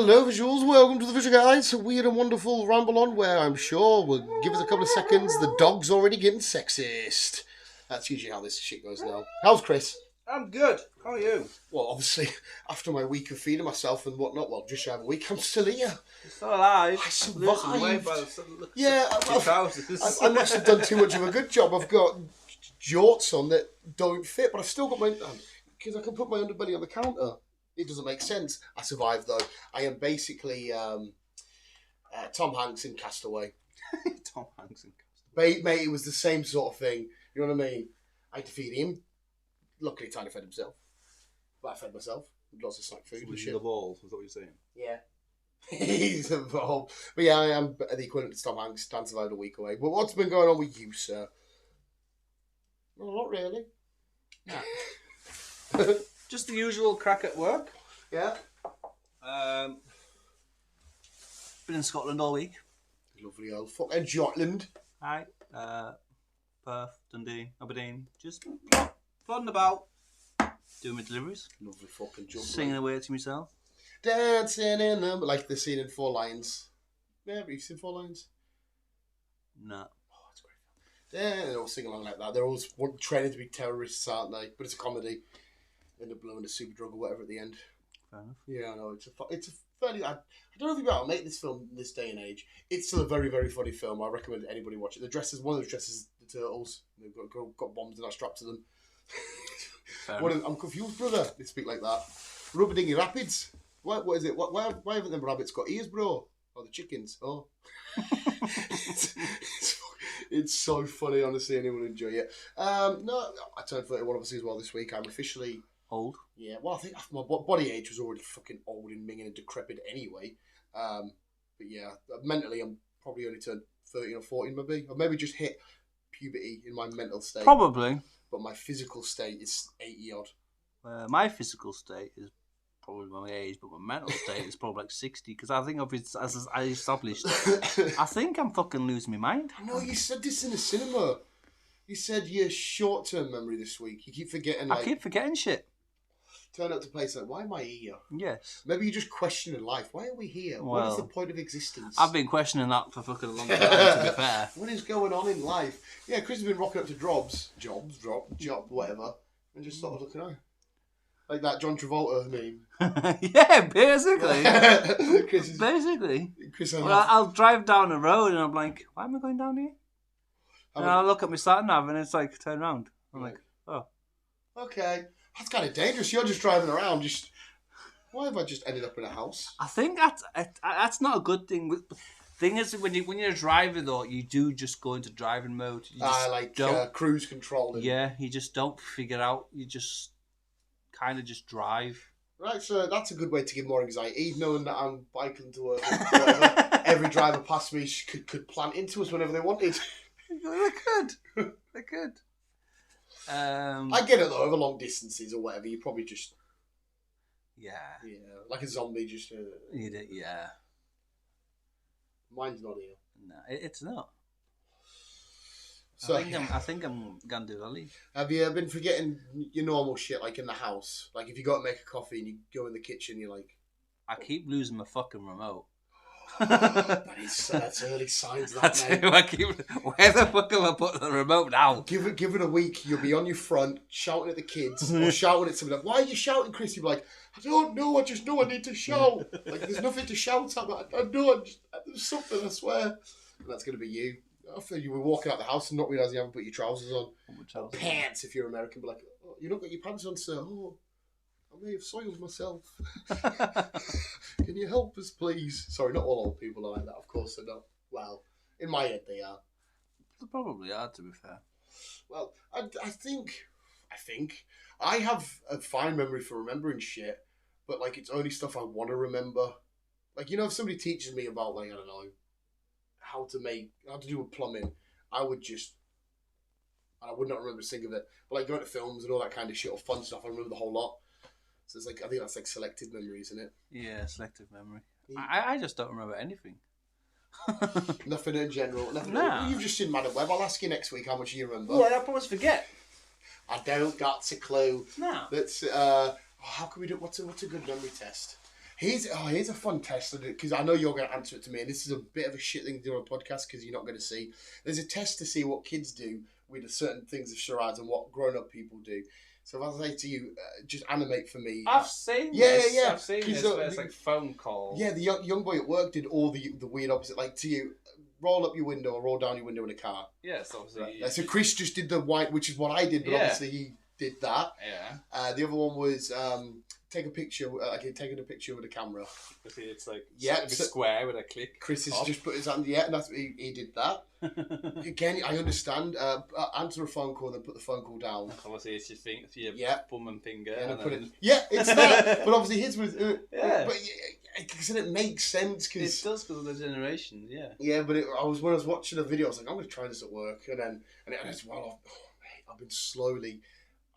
Hello visuals, welcome to the Visual Guys, a weird and wonderful ramble on where I'm sure we'll give us a couple of seconds, the dog's already getting sexist. That's usually how this shit goes now. How's Chris? I'm good. How are you? Well, obviously, after my week of feeding myself and whatnot, well, just have a week, I'm still here. You're still alive. I survived. Trousers. I must have done too much of a good job. I've got jorts on that don't fit, but I've still got my... Because I can put my underbelly on the counter. It doesn't make sense. I survived, though. I am basically Tom Hanks in Castaway. Tom Hanks in Castaway. Mate, it was the same sort of thing. You know what I mean? I had to feed him. Luckily, Tiny fed himself. But I fed myself. Lots of snack food and shit. The ball, is that what you're saying? Yeah. He's involved. But yeah, I am the equivalent to Tom Hanks. Dan survived a week away. But what's been going on with you, sir? Well, not really. Yeah. Just the usual crack at work. Yeah. Been in Scotland all week. Lovely old fucking Jotland. Aye. Perth, Dundee, Aberdeen. Just plodding about, doing my deliveries. Lovely fucking Jotland. Singing away to myself. Dancing in them, like the scene in Four Lines. Yeah, have you seen Four Lines? No. Oh, it's a great film. Yeah, they all sing along like that. They're all training to be terrorists, aren't they? But it's a comedy. End up blowing a super drug or whatever at the end. Fair enough. Yeah, I know. It's a fairly... I don't know if you'll be able to make this film in this day and age. It's still a very, very funny film. I recommend anybody watch it. One of the dresses, the turtles. They've got bombs and that strapped to them. I'm confused, brother. They speak like that. Rubber Dinghy Rapids. What is it? Why haven't them rabbits got ears, bro? Oh, the chickens. Oh. It's so funny, honestly. Anyone enjoy it? No, I turned 31 obviously as well this week. I'm officially... Old? Yeah, well, I think my body age was already fucking old and minging and decrepit anyway. But yeah, mentally I'm probably only turned 13 or 14 maybe. Or maybe just hit puberty in my mental state. Probably. But my physical state is 80 odd. My physical state is probably my age, but my mental state is probably like 60, because I think as I established, I think I'm fucking losing my mind. No, you said this in the cinema. You said your short-term memory this week. You keep forgetting, I keep forgetting shit. Turn up to place like, why am I here? Yes. Maybe you're just questioning life. Why are we here? Well, what is the point of existence? I've been questioning that for fucking a long time, to be fair. What is going on in life? Yeah, Chris has been rocking up to job, whatever, and just sort of looking at like that John Travolta meme. Yeah, basically. Basically. I'll drive down the road and I'm like, why am I going down here? And I'll look at my sat nav and it's like, turn around. I'm like, oh. Okay. That's kind of dangerous. You're just driving around. Why have I just ended up in a house? I think that's not a good thing. Thing is, when you're a driver though, you do just go into driving mode. You just cruise control. Yeah, you just don't figure out. You just kind of just drive. Right, so that's a good way to give more anxiety, knowing that I'm biking to work. Whatever. Every driver past me could plant into us whenever they wanted. They could. I get it though, over long distances or whatever, you probably just... Yeah, like a zombie just... Yeah. Mine's not here. No, it's not. So, I think I'm going to do that. Have you been forgetting your normal shit, like in the house? Like if you got to make a coffee and you go in the kitchen, you're like... I keep losing my fucking remote. That's early signs of that, mate. Where the fuck am I putting the remote now? Give it a week, you'll be on your front shouting at the kids or shouting at somebody like, why are you shouting, Chris? You'll be like, I don't know, I just know I need to shout. Like there's nothing to shout at, but I know there's something, I swear. And that's going to be you. After you were walking out the house and not realising you haven't put your trousers on. Pants, if you're American, but like, oh, you've not got your pants on, sir. Oh, I may have soiled myself. Can you help us, please? Sorry, not all old people are like that. Of course they're not. Well, in my head they are. They probably are, to be fair. Well, I think I have a fine memory for remembering shit, but like it's only stuff I want to remember. Like, you know, if somebody teaches me about, like, I don't know, how to do with plumbing, I would not remember a thing of it. But like going to films and all that kind of shit or fun stuff, I remember the whole lot. So it's like, I think that's like selective memory, isn't it? Yeah, selective memory. I just don't remember anything. Nothing in general. Nothing. No. You've just seen Madam Web. I'll ask you next week how much you remember. Well, I always forget. I don't got a clue. No. That's how can we do? What's a good memory test? Here's a fun test, because I know you're going to answer it to me, and this is a bit of a shit thing to do on a podcast because you're not going to see. There's a test to see what kids do with certain things of charades and what grown-up people do. So if I say to you, just animate for me. I've seen this. Yeah. I've seen this, where it's like phone call. Yeah, the young boy at work did all the weird opposite. Like to you, roll up your window or roll down your window in a car. Yes, obviously. Right. So Chris just did the white, which is what I did, but obviously he did that. Yeah. The other one was take a picture. Taking a picture with a camera. It's like a square with a click. Chris has just put his hand. Yeah, and that's he did that. Again, I understand. Answer a phone call, then put the phone call down. Obviously, it's your thumb and finger. Yeah, and then... it's that. But obviously, his was. Yeah. But it makes sense because it does because of the generation. Yeah. Yeah, but when I was watching a video, I was like, I'm going to try this at work, and as well, I've been slowly.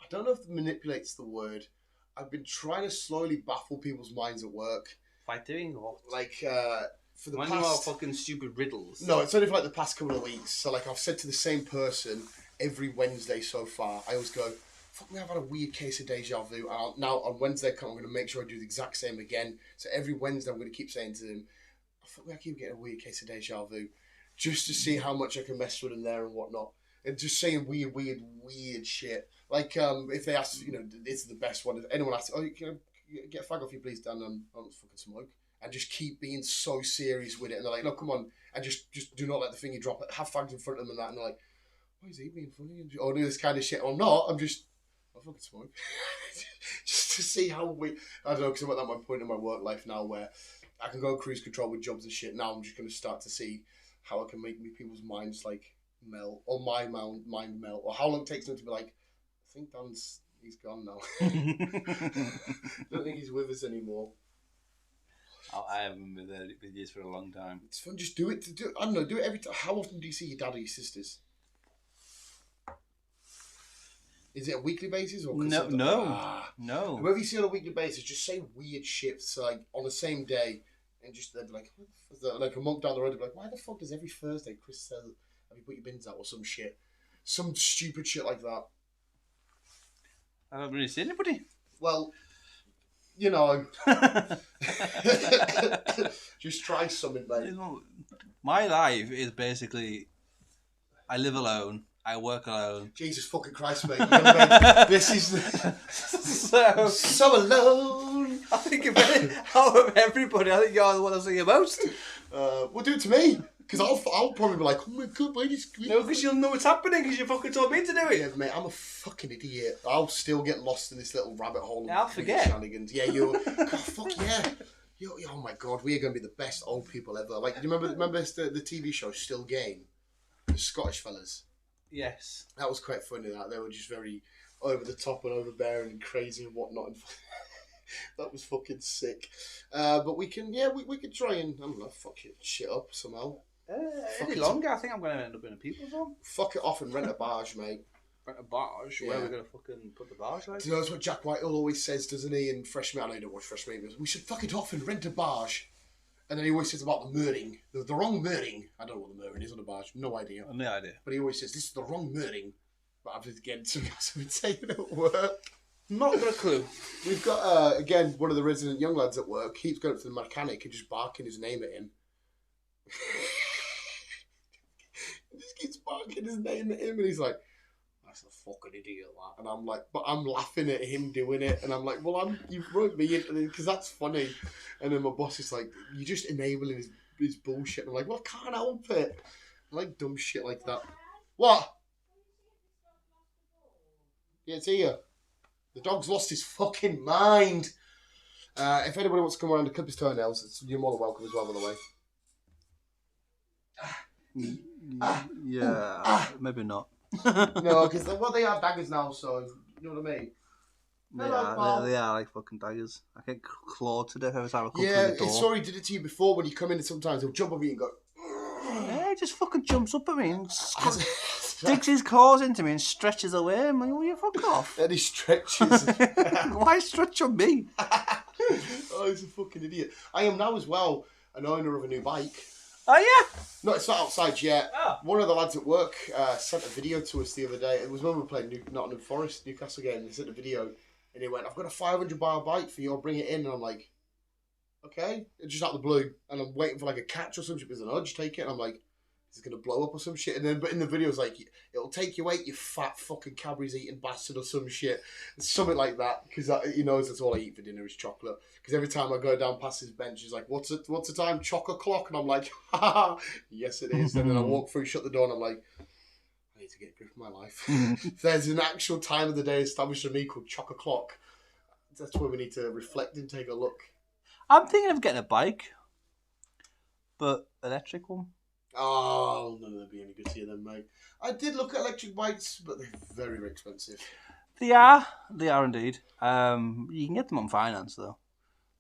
I don't know if manipulate's the word. I've been trying to slowly baffle people's minds at work. By doing what? Like, for the past... When you are fucking stupid riddles. No, it's only for like the past couple of weeks. So like I've said to the same person every Wednesday so far, I always go, fuck me, I've had a weird case of deja vu. And now on Wednesday, I'm going to make sure I do the exact same again. So every Wednesday, I'm going to keep saying to them, fuck me, I keep getting a weird case of deja vu. Just to see how much I can mess with them there and whatnot. And just saying weird shit. Like, if they ask, this is the best one. If anyone asks, can I get a fag off you, please, Dan? I don't fucking smoke. And just keep being so serious with it. And they're like, no, come on. And just do not let the thingy drop. Have fags in front of them and that. And they're like, why is he being funny? Or do this kind of shit. Or not. I fucking smoke. Just to see how I don't know, because I'm at that point in my work life now where I can go cruise control with jobs and shit. Now I'm just going to start to see how I can make people's minds, like, melt. Or my mind melt. Or how long it takes them to be like, I think he's gone now. Don't think he's with us anymore. I haven't been with you for a long time. It's fun. Just do it. I don't know. Do it every time. How often do you see your dad or your sisters? Is it a weekly basis or no? Whoever you see on a weekly basis, just say weird shit. So like on the same day, and just they'd be like, like a month down the road, they'd be like, why the fuck does every Thursday Chris say, have you put your bins out or some shit, some stupid shit like that? I haven't really seen anybody. Well. Just try something, mate. My life is basically, I live alone, I work alone. Jesus fucking Christ, mate. This is so alone. I think out of everybody, I think you're the one I see the most. Well, do it to me. Because I'll probably be like, oh my god, why is this? No, because you'll know what's happening because you fucking told me to do it. Yeah, mate, I'm a fucking idiot. I'll still get lost in this little rabbit hole. Yeah, I'll forget. Shenanigans. Yeah, you're... God, fuck yeah. Oh my god, we are going to be the best old people ever. Like, do you remember the TV show Still Game? The Scottish fellas? Yes. That was quite funny, that. They were just very over the top and overbearing and crazy and whatnot. That was fucking sick. But we can try and, I don't know, fuck shit up somehow. Any longer, I think I'm going to end up in a people's home. Fuck it off and rent a barge, mate. Rent a barge? Yeah. Where are we going to fucking put the barge, like? Do you know that's what Jack Whitehall always says, doesn't he, in Fresh Meat? I know you don't watch Fresh Meat. He goes, we should fuck it off and rent a barge. And then he always says about the mooring. The wrong mooring. I don't know what the mooring is on a barge. No idea. No idea. But he always says, this is the wrong mooring. But I've just getting something else I've been taking at work. Not got a clue. We've got, again, one of the resident young lads at work keeps going up to the mechanic and just barking his name at him. He just keeps barking his name at him and he's like, that's a fucking idiot, that. And I'm like, but I'm laughing at him doing it. And I'm like, well, you've brought me into this because that's funny. And then my boss is like, you're just enabling his bullshit. And I'm like, well, I can't help it. I like dumb shit like that. What? Yeah, it's here. The dog's lost his fucking mind. If anybody wants to come around and clip his toenails, you're more than welcome as well, by the way. Maybe not. No, because they are daggers now, so you know what I mean. They are like fucking daggers. I get clawed to death every time I come through the door. Sorry, did it to you before when you come in and sometimes he'll jump on you and go... Yeah, he just fucking jumps up at me and digs his claws into me and stretches away. I'm like, will you fuck off? And he stretches. Why stretch on me? Oh, he's a fucking idiot. I am now as well an owner of a new bike. Oh, yeah? No, it's not outside yet. Oh. One of the lads at work sent a video to us the other day. It was when we were playing Nottingham Forest, Newcastle game. They sent a video and he went, I've got a 500 bar bike for you. I'll bring it in. And I'm like, Okay, just out of the blue, and I'm waiting for like a catch or something. There's an urge, take it, and I'm like, is it gonna blow up or some shit? And then, but in the videos, like, it'll take you out, you fat fucking Cadbury's eating bastard or some shit, something like that. Because he knows that's all I eat for dinner is chocolate. Because every time I go down past his bench, he's like, "What's the time? Chock-a-clock?" And I'm like, "Ha ha, yes it is." And then I walk through, shut the door, and I'm like, I need to get a grip of my life. If there's an actual time of the day established for me called chock-a-clock, that's where we need to reflect and take a look. I'm thinking of getting a bike, but electric one. Oh, none of them be any good to you then, mate. I did look at electric bikes, but they're very, very expensive. They are indeed. You can get them on finance though.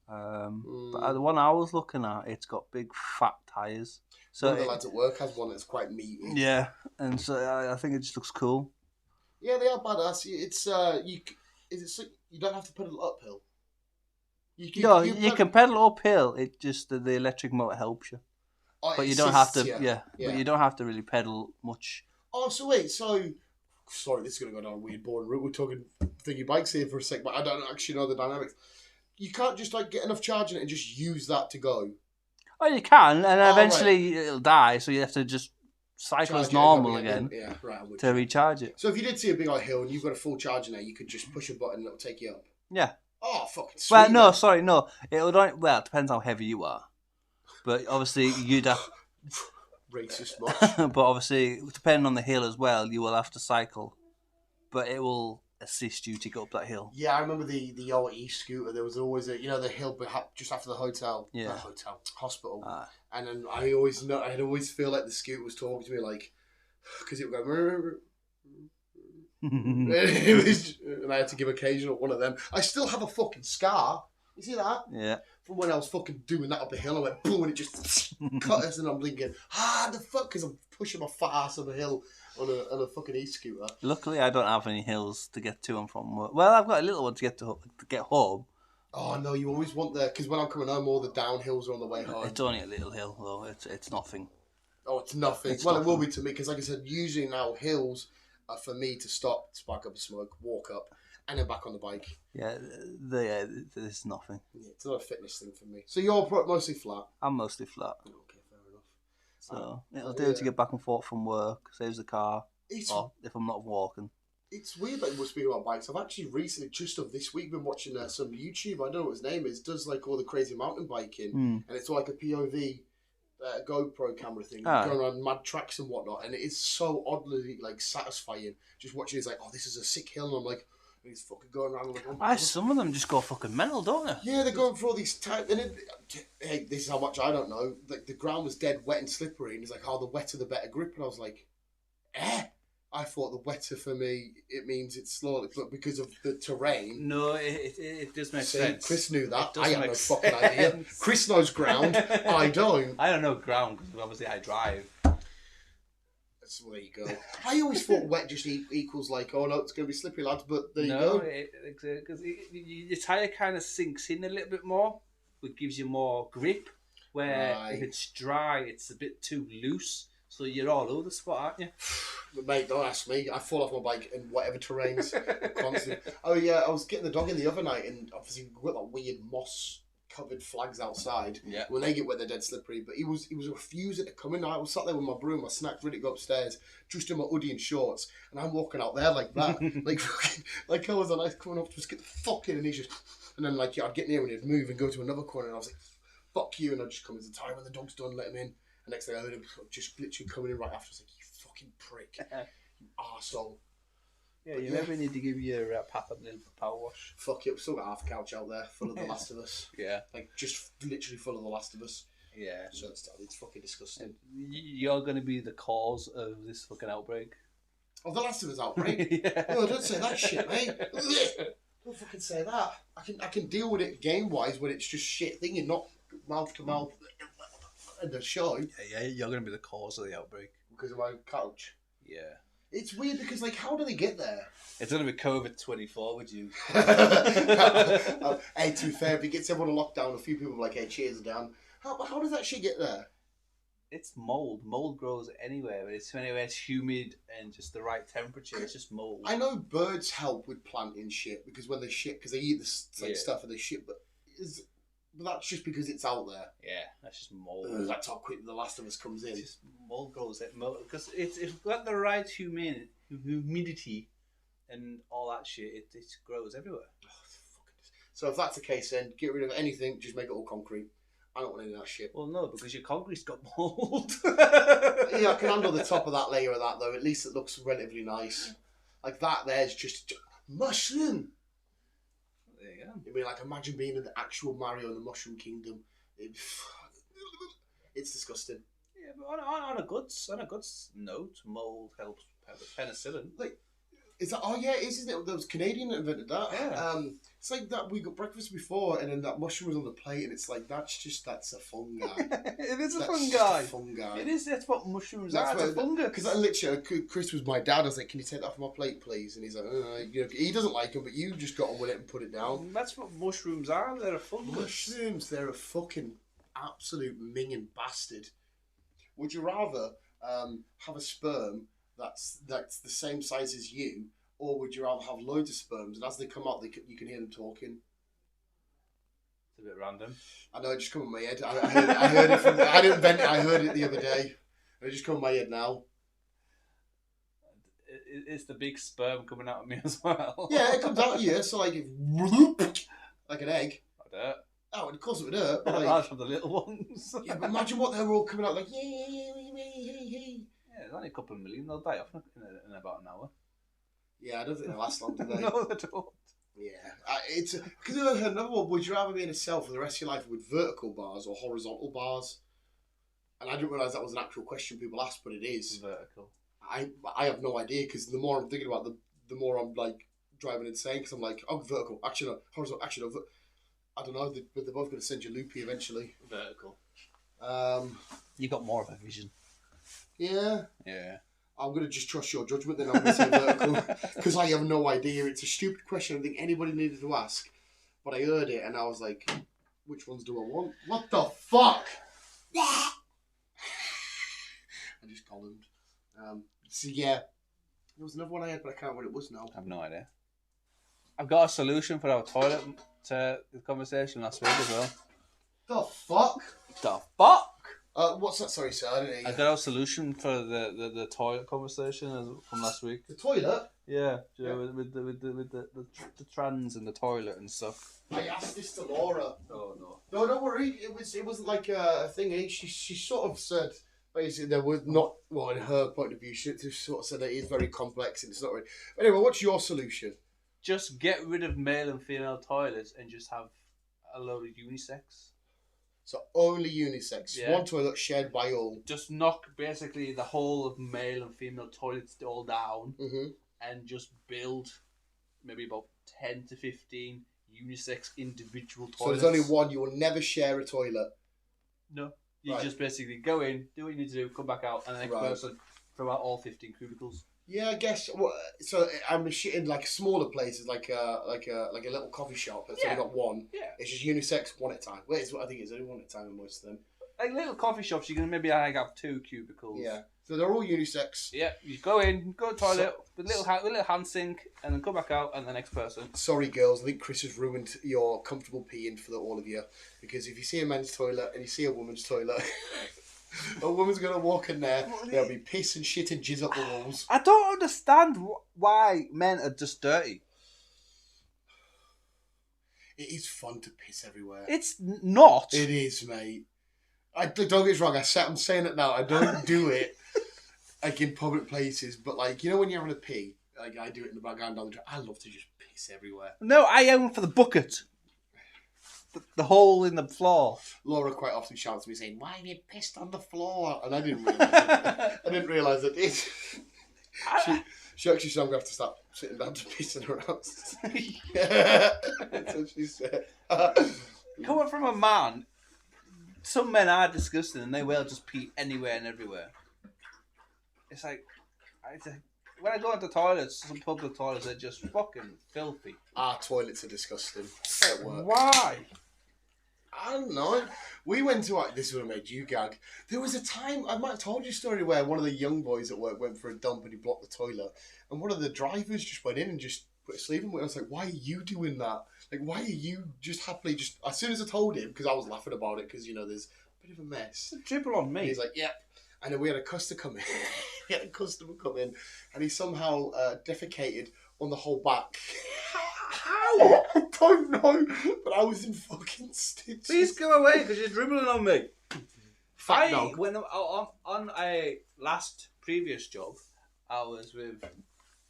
But the one I was looking at, it's got big fat tires. So one of the lads at work has one that's quite meaty. Yeah, and so I think it just looks cool. Yeah, they are badass. It's you don't have to pedal uphill. You can pedal uphill. It just the electric motor helps you, but you don't have to. Yeah, but you don't have to really pedal much. Oh, so wait, sorry, this is gonna go down a weird, boring route. We're talking thingy bikes here for a sec, but I don't actually know the dynamics. You can't just like get enough charge in it and just use that to go. Oh, you can, and eventually it'll die. So you have to just cycle as normal again. Yeah, right. To recharge it. So if you did see a big old hill and you've got a full charge in there, you could just push a button and it'll take you up. Yeah. Oh, fucking sweet. Well, no, sorry, no. It depends how heavy you are. But obviously, you'd have... Racist much. But obviously, depending on the hill as well, you will have to cycle. But it will assist you to go up that hill. Yeah, I remember the old e-scooter. There was always the hill just after the hotel. Yeah. Hospital. And then I'd always feel like the scooter was talking to me, like, because it would go... and I had to give occasional one of them. I still have a fucking scar. You see that? Yeah. From when I was fucking doing that up the hill, I went boom and it just cut us, and I'm thinking, the fuck, because I'm pushing my fat ass on the hill on a fucking e-scooter. Luckily, I don't have any hills to get to and from work. Well, I've got a little one to get home. Oh no, you always want because when I'm coming home, all the downhills are on the way home. It's only a little hill though. It's nothing. Oh, it's nothing. It will be to me because, like I said, usually now hills are for me to stop, spark up a smoke, walk up, and then back on the bike. Yeah, there's nothing. Yeah, it's not a fitness thing for me. So you're mostly flat? I'm mostly flat. Okay, fair enough. So it'll do to get back and forth from work, saves the car, or if I'm not walking. It's weird that we're speaking about bikes. I've actually recently, just of this week, been watching some YouTube, I don't know what his name is, does like all the crazy mountain biking, and it's like a POV GoPro camera thing, going around mad tracks and whatnot, and it is so oddly like satisfying just watching. It's like, oh, this is a sick hill, and I'm like, he's fucking going around. Like, oh, some of them just go fucking mental, don't they? Yeah, they're going for all these hey, this is how much I don't know. Like the ground was dead wet and slippery, and it's like, oh, the wetter the better grip, and I was like, I thought the wetter for me, it means it's slowly, but because of the terrain. No, it does make sense. Chris knew that. I have no fucking idea. Chris knows ground. I don't. I don't know ground because obviously I drive. So there you go. I always thought wet just equals like, oh no, it's going to be slippery, lads, but there you go. No, because your tyre kind of sinks in a little bit more, which gives you more grip, where if it's dry, it's a bit too loose. So you're all over the spot, aren't you? But mate, don't ask me. I fall off my bike in whatever terrains. Constantly. Oh yeah, I was getting the dog in the other night, and obviously we've got that weird moss-covered flags outside. Yeah. When they get wet, they're dead slippery. But he was refusing to come in. I was sat there with my broom, my snacks, ready to go upstairs, just in my hoodie and shorts, and I'm walking out there like that, like I was a nice coming up, just get the fuck in, and he's just, and then like I'd get near and he'd move and go to another corner, and I was like, fuck you, and I'd just come into time when the dog's done, let him in. And next thing I heard him just literally coming in right after. I was like, you fucking prick. You arsehole. Yeah, you maybe need to give your pap a little power wash. Fuck it, we've still got half a couch out there full of The Last of Us. Yeah. Like, just literally full of The Last of Us. Yeah. So it's fucking disgusting. You're going to be the cause of this fucking outbreak. Oh, The Last of Us outbreak? Yeah. No, don't say that shit, mate. Don't fucking say that. I can deal with it game-wise when it's just shit thing and not mouth-to-mouth. The show. Yeah, you're going to be the cause of the outbreak. Because of my couch? Yeah. It's weird because, like, how do they get there? It's going to be COVID-24 with you. Hey, to be fair, if it gets everyone locked down, a few people are like, hey, cheers, Dan. How does that shit get there? It's mould. Mould grows anywhere. It's anywhere it's humid and just the right temperature. It's just mould. I know birds help with planting shit because when they shit, because they eat this stuff and they shit, but But that's just because it's out there. Yeah, that's just mold. That's how quick The Last of Us comes in. It's just mold grows it. Because it's got the right humidity and all that shit. It grows everywhere. So if that's the case, then get rid of anything. Just make it all concrete. I don't want any of that shit. Well, no, because your concrete's got mold. Yeah, I can handle the top of that layer of that, though. At least it looks relatively nice. Like that there's just mushroom. There you go. I mean, like, imagine being in the actual Mario in the Mushroom Kingdom. It's disgusting. Yeah, but on a good note, mold helps penicillin. Like, is that? Oh yeah, isn't it? There was Canadian that invented that. Yeah. It's like that. We got breakfast before, and then that mushroom was on the plate, and it's like that's a fungi. It is a That's fungi. just a fungi. It is. That's what mushrooms That's are. It's a fungus. Because I literally, Chris was my dad. I was like, "Can you take that off my plate, please?" And he's like, you know, he doesn't like them, but you just got on with it and put it down. That's what mushrooms are. They're a fungus. Mushrooms, they're a fucking absolute minging bastard. Would you rather have a sperm that's the same size as you, or would you rather have loads of sperms and as they come out, you can hear them talking? It's a bit random. I know, it just come in my head. I heard it from. I didn't invent it. I heard it the other day. It just come in my head now. It's the big sperm coming out of me as well. Yeah, it comes out of you. So like an egg. I don't. Oh, of course it would hurt. But Apart like, from the little ones. yeah, but imagine what they're all coming out like. Yeah, there's only a couple of million. They'll die off in about an hour. Yeah, I don't think they last long, do they? No, they don't. Yeah, it's because I heard another one. Would you rather be in a cell for the rest of your life with vertical bars or horizontal bars? And I didn't realise that was an actual question people ask, but it is. Vertical. I have no idea because the more I'm thinking about it, the more I'm like driving insane because I'm like, oh, vertical, actually no, horizontal, actually no. I don't know, but they're both going to send you loopy eventually. Vertical. You got more of a vision. Yeah. Yeah. I'm going to just trust your judgment then. I'm going to say vertical because I have no idea. It's a stupid question. I don't think anybody needed to ask, but I heard it and I was like, which ones do I want? What the fuck? I just columned. So yeah, there was another one I had, but I can't remember what it was now. I have no idea. I've got a solution for our toilet to the conversation last week as well. The fuck? The fuck? What's that? Sorry, sir. I didn't hear you. I got a solution for the toilet conversation from last week. The toilet? Yeah, with the trans and the toilet and stuff. I asked this to Laura. Oh no. No, don't worry. It wasn't like a thing. She sort of said basically there was not, well, in her point of view, she sort of said that it is very complex and it's not really. But anyway, what's your solution? Just get rid of male and female toilets and just have a load of unisex. So only unisex. Yeah. One toilet shared by all. Just knock basically the whole of male and female toilets all down and just build maybe about 10 to 15 unisex individual toilets. So there's only one. You will never share a toilet. No. You just basically go in, do what you need to do, come back out, and the next person throw out all 15 cubicles. Yeah, I guess. Well, so I'm in like smaller places, like a little coffee shop that's only got one. Yeah. It's just unisex, one at a time. Wait, it's what I think it's only one at a time in most of them. Like little coffee shops, you can maybe have 2 cubicles. Yeah. So they're all unisex. Yeah. You go in, go to the toilet with a little hand sink, and then come back out, and the next person. Sorry, girls. I think Chris has ruined your comfortable peeing for all of you. Because if you see a men's toilet and you see a woman's toilet. A woman's going to walk in there, there'll be piss and shit and jizz up the walls. I don't understand why men are just dirty. It is fun to piss everywhere. It's not. It is, mate. Don't get me wrong, I'm saying it now, I don't do it like in public places, but like, you know when you're having a pee, like I do it in the background down the drain, I love to just piss everywhere. No, I aim for the bucket. The hole in the floor. Laura quite often shouts at me saying, "Why have you pissed on the floor?" And I didn't realise it. I didn't realise it. She actually said I'm going to have to start sitting down to piss in her house. That's what she said. Coming from a man, some men are disgusting and they will just pee anywhere and everywhere. It's like when I go into toilets, some public toilets are just fucking filthy. Our toilets are disgusting. At work. Why? I don't know. We went to, this would have made you gag. There was a time, I might have told you a story where one of the young boys at work went for a dump and he blocked the toilet. And one of the drivers just went in and just put a sleeve in. And I was like, why are you doing that? Like, why are you just happily just... As soon as I told him, because I was laughing about it, because, there's a bit of a mess. It's a dribble on me. And he's like, yep. And then we had a customer come in. We had a customer come in, and he somehow defecated on the whole back. How? I don't know. But I was in fucking stitches. Please go away, because you're dribbling on me. Fat dog. When on a previous job, I was with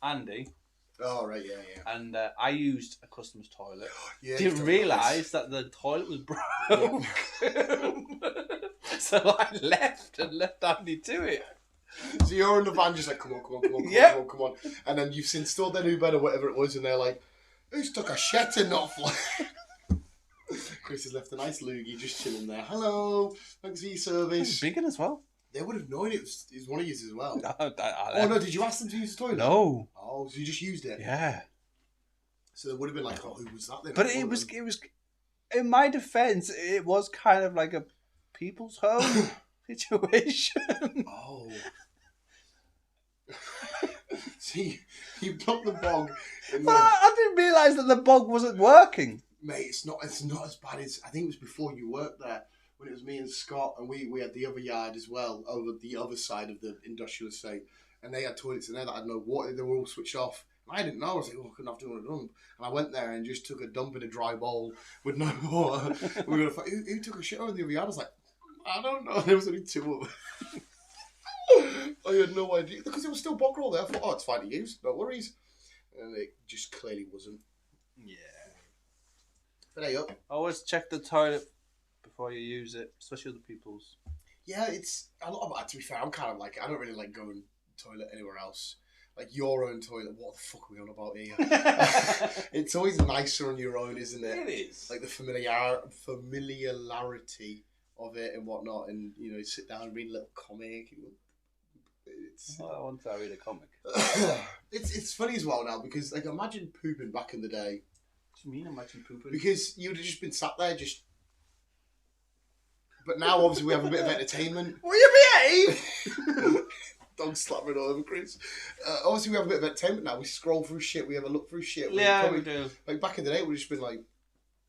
Andy. Oh, right, yeah. And I used a customer's toilet. Yeah, Didn't realise that the toilet was broke. So I left Andy to it. So you're in the van just like, come on. And then you've installed their new bed or whatever it was, and they're like, who's took a shit in off? Chris has left a nice loogie just chilling there. Hello, thanks for your service. Vegan as well. They would have known it was one of yours as well. No, did you ask them to use the toilet? No. Oh, so you just used it? Yeah. So they would have been like, oh, who was that then? But it was, in my defence, it was kind of like a people's home situation. Oh. See, you plucked the bog. But I didn't realise that the bog wasn't working. Mate, it's not as bad as... I think it was before you worked there. When it was me and Scott, and we had the other yard as well, over the other side of the industrial estate, and they had toilets in there that had no water, they were all switched off. And I didn't know, I was like, I couldn't have to do a dump. And I went there and just took a dump in a dry bowl with no water. We were like, who took a shit over the other yard? I was like, I don't know, there was only two of them. I had no idea, because it was still bog roll there. I thought, oh, it's fine to use, no worries. And it just clearly wasn't. Yeah. But hey, up. Always check the toilet before you use it, especially other people's. Yeah, it's a lot of, to be fair, I'm kind of like, I don't really like going to toilet anywhere else. Like your own toilet, what the fuck are we on about here? It's always nicer on your own, isn't it? It is. Like the familiarity of it and whatnot, and sit down and read a little comic. I want to read a comic. It's funny as well now, because like imagine pooping back in the day. What do you mean imagine pooping? Because you would have just been sat there just... But now, obviously, we have a bit of entertainment. Will you behave? Dog slapping all over Chris. Obviously, we have a bit of entertainment now. We scroll through shit. We have a look through shit. Yeah, we do. Like, back in the day, it would have just been like...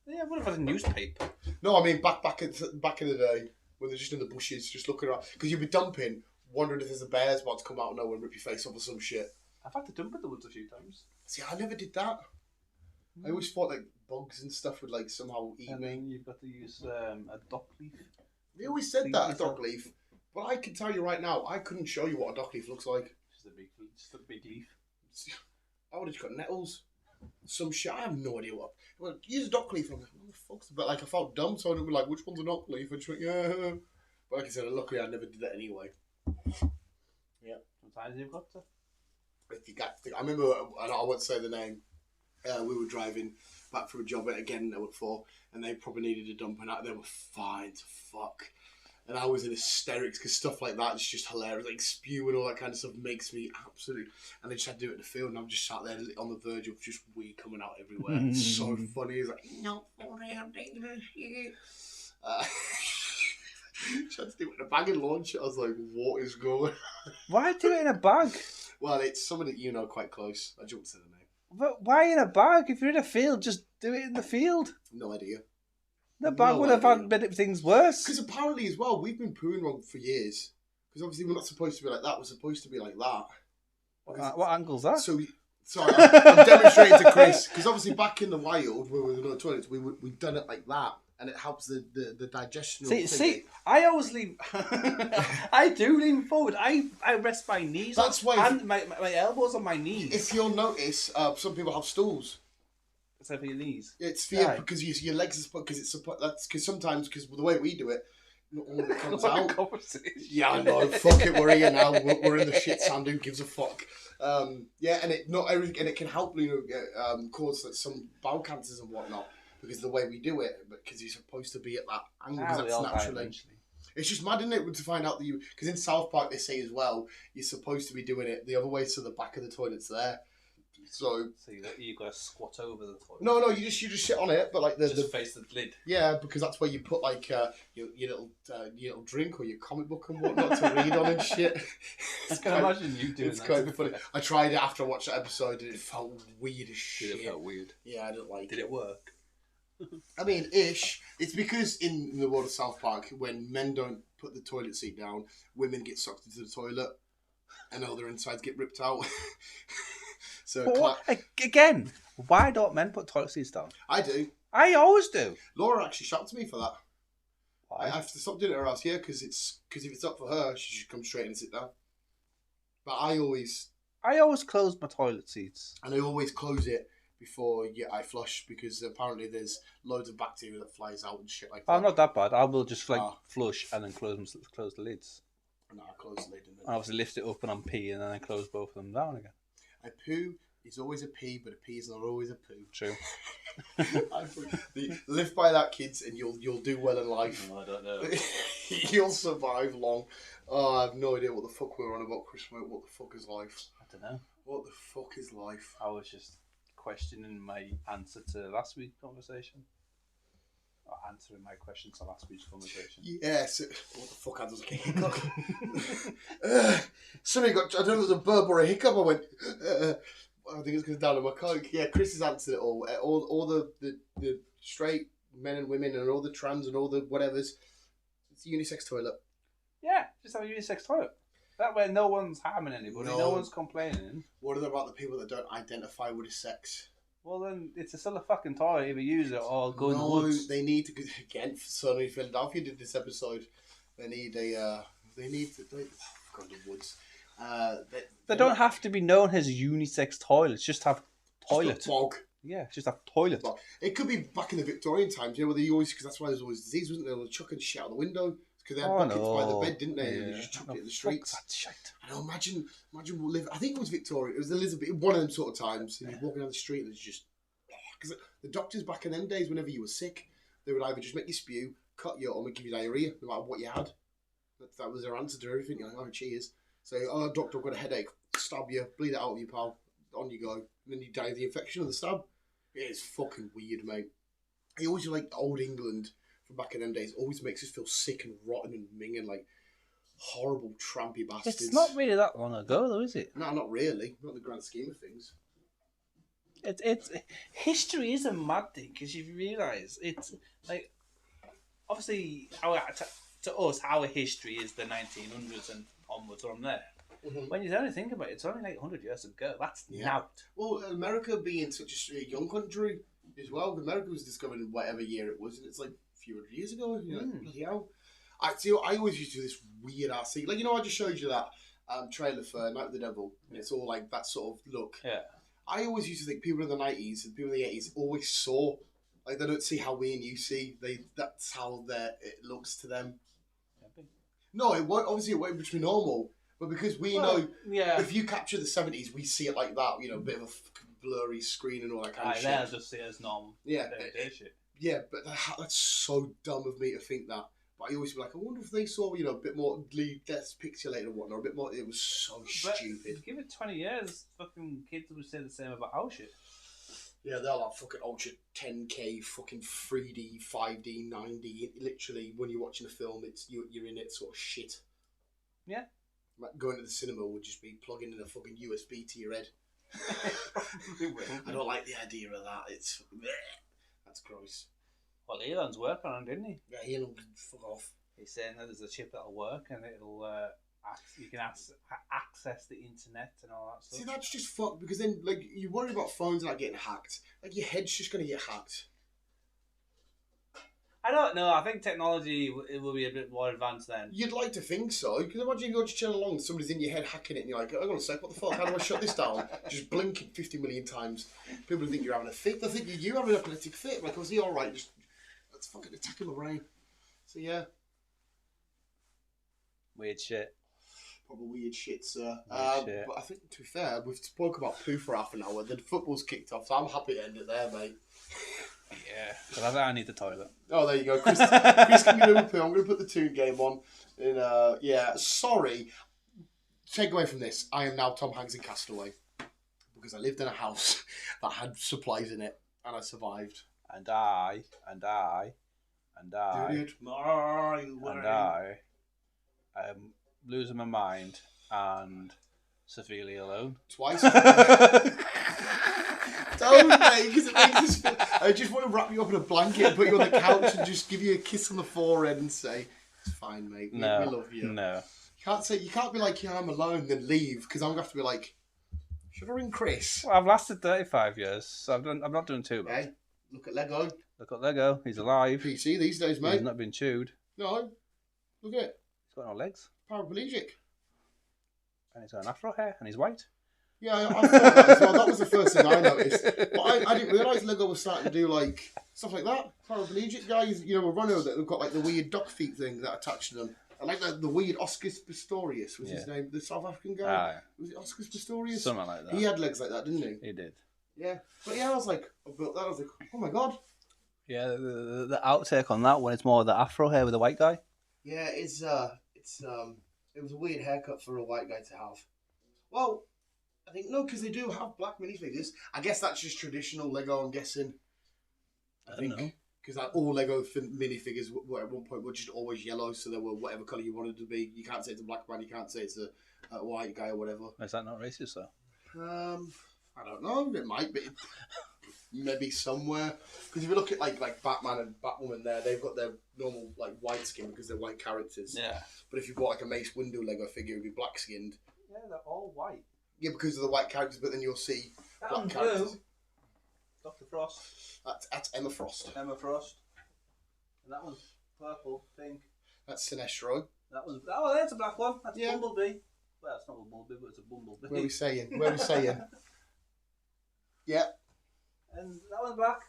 Yeah, what about a newspaper? No, I mean, back in the day, when they're just in the bushes, just looking around. Because you'd be dumping, wondering if there's a bear's about to come out of nowhere and rip your face off or some shit. I've had to dump in the woods a few times. See, I never did that. I always thought, like, bugs and stuff would, like, somehow eat me. And then you've got to use a dock leaf. They always said that, a dock leaf. But I can tell you right now, I couldn't show you what a dock leaf looks like. Just a big leaf. I would have just got nettles. Some shit. I have no idea what. Well, use a dock leaf. I'm like, what the fuck's... But, like, I felt dumb, so I'd be like, which one's a dock leaf? I just went, yeah. But like I said, luckily I never did that anyway. Yeah. Sometimes you've got to. If you got to, I remember, I won't say the name, we were driving back from a job again at work for, and they probably needed a dump, and they were fine to fuck. And I was in hysterics because stuff like that is just hilarious. Like spew and all that kind of stuff makes me absolutely... And they just had to do it in the field, and I'm just sat there on the verge of just wee coming out everywhere. It's so funny. It's like, no, I'm taking this shit. She had to do it in a bag and launch it. I was like, what is going on? Why do it in a bag? Well, it's somebody that you know quite close. I jumped to the name. But why in a bag? If you're in a field, just do it in the field. No idea. The bag would have made things worse. Because apparently as well, we've been pooing wrong for years. Because obviously we're not supposed to be like that. We're supposed to be like that. What angle's that? So, sorry, I'm demonstrating to Chris. Because obviously back in the wild, where we were in the toilets, we've done it like that. And it helps the digestion. See, I always lean. I do lean forward. I rest my knees. That's why. And my elbows on my knees. If you'll notice, some people have stools. Is that for your knees? It's for because your legs are because it's that's because sometimes because the way we do it, not all of it comes out. Yeah, I know. Fuck it, we're here now. We're in the shit sand. Who gives a fuck? Yeah, and it can help cause like, some bowel cancers and whatnot. Because the way we do it, because you're supposed to be at that angle, because that's naturally. It's just mad, isn't it, to find out that because in South Park they say as well, you're supposed to be doing it the other way, so the back of the toilet's there. So you got to squat over the toilet. no, you just sit on it, but like just face the lid. Yeah, because that's where you put like your little drink or your comic book and whatnot to read on and shit. I can imagine you doing that. It's kind of funny. I tried it after I watched that episode and it felt weird as shit. It felt weird. Yeah, I didn't like it. Did it work? I mean, ish. It's because in the world of South Park, when men don't put the toilet seat down, women get sucked into the toilet, and all their insides get ripped out. So again, why don't men put toilet seats down? I do. I always do. Laura actually shouted at me for that. Why? I have to stop doing it around here because if it's up for her, she should come straight and sit down. But I always close my toilet seats, and I always close it before I flush because apparently there's loads of bacteria that flies out and shit like that. Oh, not that bad. I will just flush and then close the lids. No, I close the lid and then I obviously lift it up and I'm pee and then I close both of them down again. A poo is always a pee, but a pee is not always a poo. True. Live by that, kids, and you'll do well in life. No, I don't know. You'll survive long. Oh, I have no idea what the fuck we were on about, Chris. What the fuck is life? I don't know. What the fuck is life? I was just questioning my answer to last week's conversation. Or answering my question to last week's conversation. Yes. What the fuck? I was like a hiccup. Somebody got. I don't know if it was a burp or a hiccup. I went. I think it's because down in my coke. Yeah, Chris has answered it all. All the straight men and women and all the trans and all the whatevers. It's a unisex toilet. Yeah, just have a unisex toilet. That way, no one's harming anybody. No one's complaining. What about the people that don't identify with a sex? Well, then it's still a fucking toilet. Either use it or go in the woods. They need to again. Sony Philadelphia did this episode. They need to go in the woods. They don't have to be known as unisex toilets. Just have toilet. Just a bog. Yeah, just have toilet. It could be back in the Victorian times, where they always, because that's why there's always disease, wasn't there? They were chucking shit out the window because they had buckets by the bed, didn't they? Yeah. And they just chucked it in the streets. That shit. I know. Imagine we'll live. I think it was Victoria. It was Elizabeth. One of them sort of times. And you're walking down the street and it's just because the doctors back in them days, whenever you were sick, they would either just make you spew, cut you, or give you diarrhea, no matter what you had. That was their answer to everything. You're like, oh, cheers. So, oh, doctor, I've got a headache. Stab you, bleed it out of you, pal. On you go. And then you die of the infection of the stab. It's fucking weird, mate. I always like old England from back in them days. Always makes us feel sick and rotten and minging, like horrible, trampy bastards. It's not really that long ago, though, is it? No, not really. Not in the grand scheme of things. It's history is a mad thing because you realise it's like obviously to us our history is the 1900s and onwards from there. Mm-hmm. When you only think about it, it's only like 100 years ago. That's now. Well, America being such a young country as well. America was discovered in whatever year it was, and it's like a few hundred years ago. You know, bloody hell. I always used to do this weird ass thing. Like, you know, I just showed you that trailer for Night of the Devil, and it's all like that sort of look. Yeah. I always used to think people in the 90s and people in the 80s always saw, like, they don't see how we and you see. That's how it looks to them. No, it won't. Obviously, it won't be normal. But because we know, if you capture the 70s, we see it like that, you know, a bit of a blurry screen and all that kind of shit. They'll just see it as normal. Yeah. Shit. Yeah, but that's so dumb of me to think that. But I always be like, I wonder if they saw, you know, a bit more less pixelated and whatnot, a bit more, it was so stupid. Give it 20 years, fucking kids would say the same about our shit. Yeah, they'll have fucking ultra 10K, fucking 3D, 5D, 9D. Literally, when you're watching a film, you're in it sort of shit. Yeah. Like going to the cinema would just be plugging in a fucking USB to your head. I don't like the idea of that. That's gross. Well, Elon's working on it, didn't he? Yeah, Elon can fuck off. He's saying that there's a chip that'll work and it'll you can access the internet and all that stuff. See, that's just fucked because then, like, you worry about phones not getting hacked. Like, your head's just going to get hacked. I don't know. I think technology will be a bit more advanced then. You'd like to think so. Because imagine you're just chilling along and somebody's in your head hacking it and you're like, hang on a sec, what the fuck? How do I shut this down? Just blinking 50 million times. People think you're having a fit. They think you're having an epileptic fit. Like, is he alright? That's fucking attacking my brain. So, yeah. Weird shit. Proper weird shit, sir. Shit. But I think, to be fair, we've spoke about poo for half an hour. The football's kicked off, so I'm happy to end it there, mate. Yeah, but I need the toilet. Oh, there you go. Chris can go with poo. I'm going to put the Toon game on. And, yeah, sorry. Take away from this. I am now Tom Hanks in Castaway. because I lived in a house that had supplies in it, and I survived. And I am losing my mind and severely alone. Twice. Don't, mate, because it makes us feel... I just want to wrap you up in a blanket and put you on the couch and just give you a kiss on the forehead and say, it's fine, mate. We love you. No. You can't be like, yeah, I'm alone, then leave, because I'm going to have to be like, should I ring Chris? Well, I've lasted 35 years, so I'm not doing too bad. Hey, look at Lego. Look at Lego. He's alive. PC these days, mate. He's not been chewed. No. Look at it. He's got no legs. Paraplegic. And he's got an afro hair, and he's white. Yeah, I thought that as well. That was the first thing I noticed. But I didn't realise Lego was starting to do like stuff like that. Paraplegic guys, a runner that have got like the weird duck feet thing that attached to them. I like the weird Oscar Pistorius was his name, the South African guy. Ah, yeah. Was it Oscar Pistorius? Something like that. He had legs like that, didn't he? He did. Yeah, but I was like, I built that. I was like, oh my god. Yeah, the outtake on that one, it's more the afro hair with a white guy. Yeah, it was a weird haircut for a white guy to have. Well, I think no, because they do have black minifigures. I guess that's just traditional Lego. I'm guessing. I think because all Lego minifigures were at one point were just always yellow, so they were whatever color you wanted to be. You can't say it's a black man. You can't say it's a white guy or whatever. Is that not racist though? I don't know. It might be. Maybe somewhere. Because if you look at like Batman and Batwoman, they've got their normal like white skin because they're white characters. Yeah. But if you bought like a Mace Windu Lego figure, it'd be black skinned. Yeah, they're all white. Yeah, because of the white characters. But then you'll see black characters. Blue. Dr. Frost. That's Emma Frost. Emma Frost. And that one's purple, pink. That's Sinestro. That was there's a black one. That's Bumblebee. Well, it's not a Bumblebee, but it's a Bumblebee. Where are we saying? Yeah. And that one's black.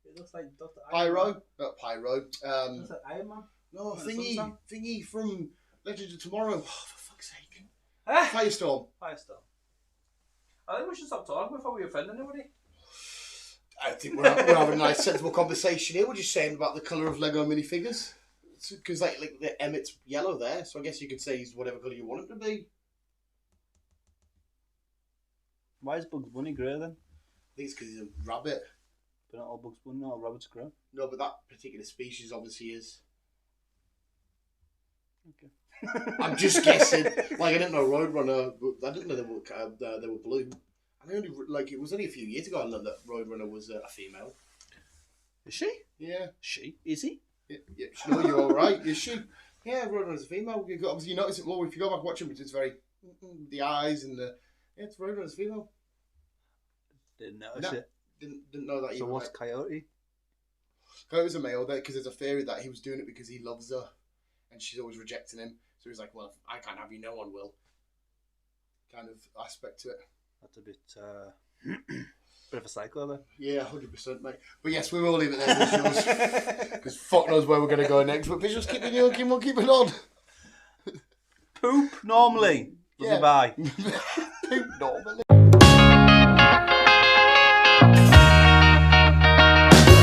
It looks like Dr. Pyro. Not Pyro. Looks like Iron Man. No, thingy from Legends of Tomorrow. Oh, for fuck's sake. Ah! Firestorm. Firestorm. I think we should stop talking before we offend anybody. I think we're having a nice, sensible conversation here. We're just saying about the colour of Lego minifigures. Because like the Emmett's yellow there, so I guess you could say he's whatever colour you want him to be. Why is Bugs Bunny grey then? I think it's because he's a rabbit. But not all Bugs Bunny, not all rabbits grey. No, but that particular species obviously is. Okay. I'm just guessing. Like I didn't know Roadrunner. I didn't know they were blue. I only it was only a few years ago I learned that Roadrunner was a female. Is she? Yeah. She? Is he? Yeah. No, you're all right. Is she? Yeah, Roadrunner's a female. Obviously, you notice it more if you go back watching, but it's very the eyes and the it's Roadrunner's a female. Didn't notice it. Didn't know that. So what's Coyote? Coyote's a male there because there's a theory that he was doing it because he loves her, and she's always rejecting him. So he's like, "Well, if I can't have you, no one will." Kind of aspect to it. That's a bit of a psycho there. Yeah, 100%, mate. But yes, we will leave it there, visuals, because fuck knows where we're going to go next. But visuals, keep it on. Poop normally. Love you, bye. Poop normally.